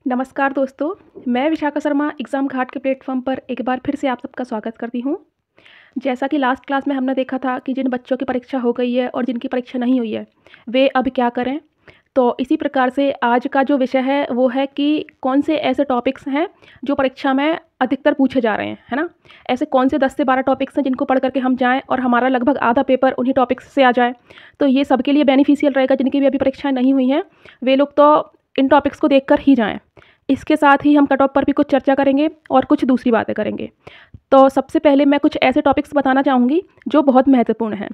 नमस्कार दोस्तों, मैं विशाखा शर्मा एग्ज़ाम घाट के प्लेटफ़ॉर्म पर एक बार फिर से आप सबका स्वागत करती हूँ। जैसा कि लास्ट क्लास में हमने देखा था कि जिन बच्चों की परीक्षा हो गई है और जिनकी परीक्षा नहीं हुई है, वे अब क्या करें? तो इसी प्रकार से आज का जो विषय है वो है कि कौन से ऐसे टॉपिक्स हैं जो परीक्षा में अधिकतर पूछे जा रहे हैं, है ना? ऐसे कौन से 10 से 12 टॉपिक्स हैं जिनको पढ़ कर के हम जाएँ और हमारा लगभग आधा पेपर उन्हीं टॉपिक्स से आ जाए। तो ये सबके लिए बेनिफिशियल रहेगा, जिनकी भी अभी परीक्षाएँ नहीं हुई हैं, वे लोग तो इन टॉपिक्स को देखकर ही जाएँ। इसके साथ ही हम कट ऑफ पर भी कुछ चर्चा करेंगे और कुछ दूसरी बातें करेंगे। तो सबसे पहले मैं कुछ ऐसे टॉपिक्स बताना चाहूँगी जो बहुत महत्वपूर्ण हैं।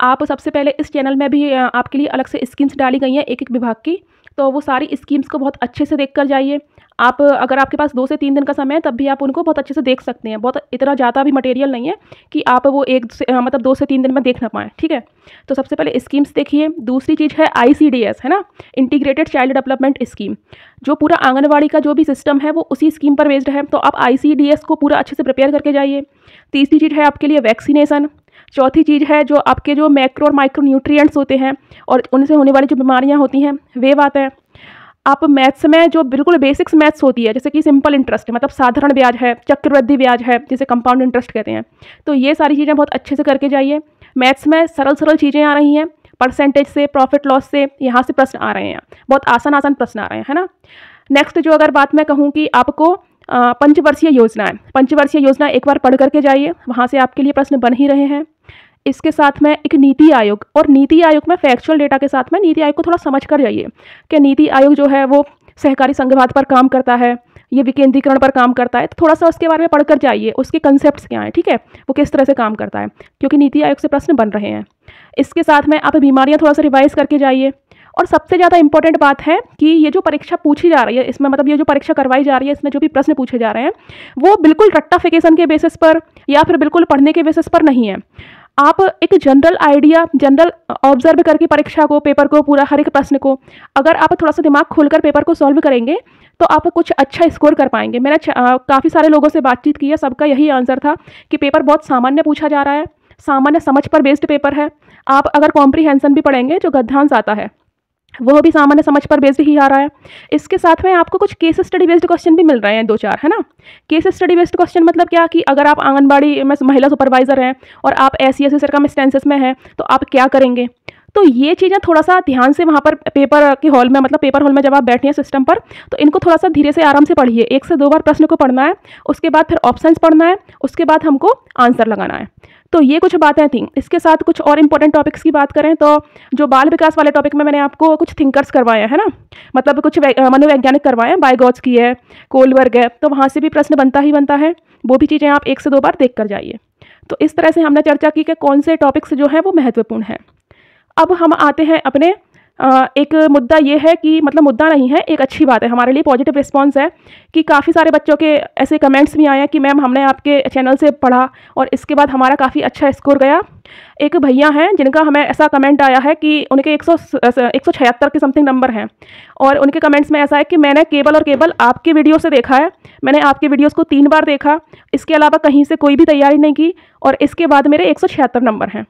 आप सबसे पहले इस चैनल में भी आपके लिए अलग से स्कीम्स डाली गई हैं एक-एक विभाग की, तो वो सारी स्कीम्स को बहुत अच्छे से देख कर जाइए। आप अगर आपके पास 2 से 3 दिन का समय है तब भी आप उनको बहुत अच्छे से देख सकते हैं। बहुत इतना ज़्यादा भी मटेरियल नहीं है कि आप वो मतलब 2 से 3 दिन में देख ना पाएँ, ठीक है? तो सबसे पहले स्कीम्स देखिए। दूसरी चीज़ है ICDS, है ना? Integrated child development scheme. जो पूरा आंगनवाड़ी का जो भी सिस्टम है वो उसी स्कीम पर बेस्ड है, तो आप ICDS को पूरा अच्छे से प्रिपेयर करके जाइए। तीसरी चीज़ है आपके लिए वैक्सीनेशन। चौथी चीज़ है जो आपके जो मैक्रो और माइक्रो न्यूट्रिएंट्स होते हैं और उनसे होने वाली जो बीमारियाँ होती हैं, वे बात है। आप मैथ्स में जो बिल्कुल बेसिक्स मैथ्स होती है, जैसे कि सिंपल इंटरेस्ट है, मतलब साधारण ब्याज है, चक्रवृद्धि ब्याज है, जिसे कंपाउंड इंटरेस्ट कहते हैं, तो ये सारी चीज़ें बहुत अच्छे से करके जाइए। मैथ्स में सरल सरल चीज़ें आ रही हैं, परसेंटेज से, प्रॉफिट लॉस से, यहाँ से प्रश्न आ रहे हैं, बहुत आसान आसान प्रश्न आ रहे हैं, है ना? नेक्स्ट जो अगर बात मैं कहूँ कि आपको पंचवर्षीय योजना एक बार पढ़ करके जाइए, वहाँ से आपके लिए प्रश्न बन ही रहे हैं। इसके साथ में एक नीति आयोग, और नीति आयोग में फैक्चुअल डेटा के साथ में नीति आयोग को थोड़ा समझ कर जाइए कि नीति आयोग जो है वो सहकारी संघवाद पर काम करता है, ये विकेंद्रीकरण पर काम करता है, तो थोड़ा सा उसके बारे में पढ़कर जाइए, उसके कंसेप्ट्स क्या हैं, ठीक है? वो किस तरह से काम करता है, क्योंकि नीति आयोग से प्रश्न बन रहे हैं। इसके साथ में आप बीमारियाँ थोड़ा सा रिवाइज करके जाइए। और सबसे ज़्यादा इंपॉर्टेंट बात है कि ये जो परीक्षा पूछी जा रही है, इसमें मतलब ये जो परीक्षा करवाई जा रही है, इसमें जो भी प्रश्न पूछे जा रहे हैं वो बिल्कुल रट्टाफिकेशन के बेसिस पर या फिर बिल्कुल पढ़ने के बेसिस पर नहीं है। आप एक जनरल आइडिया, जनरल ऑब्जर्व करके परीक्षा को, पेपर को, पूरा हर एक प्रश्न को अगर आप थोड़ा सा दिमाग खोलकर पेपर को सॉल्व करेंगे तो आप कुछ अच्छा स्कोर कर पाएंगे। मैंने काफ़ी सारे लोगों से बातचीत की है, सबका यही आंसर था कि पेपर बहुत सामान्य पूछा जा रहा है, सामान्य समझ पर बेस्ड पेपर है। आप अगर कॉम्प्रीहेंशन भी पढ़ेंगे, जो गद्यांश आता है वो भी सामान्य समझ पर बेस्ड ही आ रहा है। इसके साथ में आपको कुछ केस स्टडी बेस्ड क्वेश्चन भी मिल रहे हैं 2-4, है ना? केस स्टडी बेस्ड क्वेश्चन मतलब क्या कि अगर आप आंगनबाड़ी में महिला सुपरवाइजर हैं और आप ऐसी ऐसी सर्कमस्टेंसेस में हैं तो आप क्या करेंगे? तो ये चीज़ें थोड़ा सा ध्यान से वहाँ पर पेपर के हॉल में, मतलब पेपर हॉल में जब आप बैठे हैं सिस्टम पर, तो इनको थोड़ा सा धीरे से आराम से पढ़िए। 1 से 2 बार प्रश्न को पढ़ना है, उसके बाद फिर ऑप्शंस पढ़ना है, उसके बाद हमको आंसर लगाना है। तो ये कुछ बातें थी। इसके साथ कुछ और इंपॉर्टेंट टॉपिक्स की बात करें तो जो बाल विकास वाले टॉपिक में मैंने आपको कुछ थिंकर्स करवाए हैं, है ना? मतलब कुछ मनोवैज्ञानिक करवाए हैं, बाइगॉट्स्की है, कोलबर्ग है, तो वहाँ से भी प्रश्न बनता ही बनता है। वो भी चीज़ें आप 1 से 2 बार देख कर जाइए। तो इस तरह से हमने चर्चा की कि कौन से टॉपिक्स जो हैं वो महत्वपूर्ण हैं। अब हम आते हैं अपने एक मुद्दा ये है कि, मतलब मुद्दा नहीं है, एक अच्छी बात है हमारे लिए, पॉजिटिव रिस्पांस है कि काफ़ी सारे बच्चों के ऐसे कमेंट्स भी आए हैं कि मैम हमने आपके चैनल से पढ़ा और इसके बाद हमारा काफ़ी अच्छा स्कोर गया। एक भैया हैं जिनका हमें ऐसा कमेंट आया है कि उनके 176 के समथिंग नंबर हैं और उनके कमेंट्स में ऐसा है कि मैंने केवल और केवल आपके वीडियो से देखा है, मैंने आपके वीडियोज़ को 3 बार देखा, इसके अलावा कहीं से कोई भी तैयारी नहीं की और इसके बाद मेरे 176 नंबर हैं।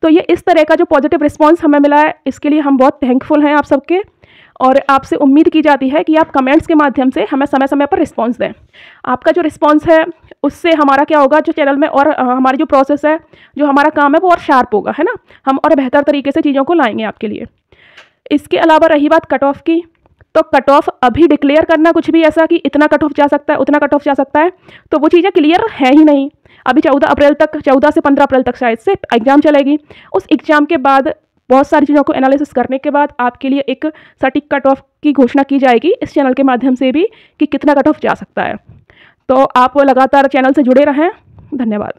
तो ये इस तरह का जो पॉजिटिव रिस्पांस हमें मिला है, इसके लिए हम बहुत थैंकफुल हैं आप सबके, और आपसे उम्मीद की जाती है कि आप कमेंट्स के माध्यम से हमें समय समय पर रिस्पांस दें। आपका जो रिस्पांस है उससे हमारा क्या होगा, जो चैनल में और हमारी जो प्रोसेस है, जो हमारा काम है वो और शार्प होगा, है ना? हम और बेहतर तरीके से चीज़ों को लाएंगे आपके लिए। इसके अलावा रही बात कट ऑफ की, तो कट ऑफ अभी डिक्लेयर करना कुछ भी ऐसा कि इतना कट ऑफ जा सकता है, उतना कट ऑफ जा सकता है, तो वो चीज़ें क्लियर है ही नहीं। अभी 14 अप्रैल तक, 14 से 15 अप्रैल तक शायद से एग्ज़ाम चलेगी। उस एग्ज़ाम के बाद बहुत सारी चीज़ों को एनालिसिस करने के बाद आपके लिए एक सटीक कट ऑफ की घोषणा की जाएगी इस चैनल के माध्यम से भी कि कितना कट ऑफ जा सकता है। तो आप लगातार चैनल से जुड़े रहें। धन्यवाद।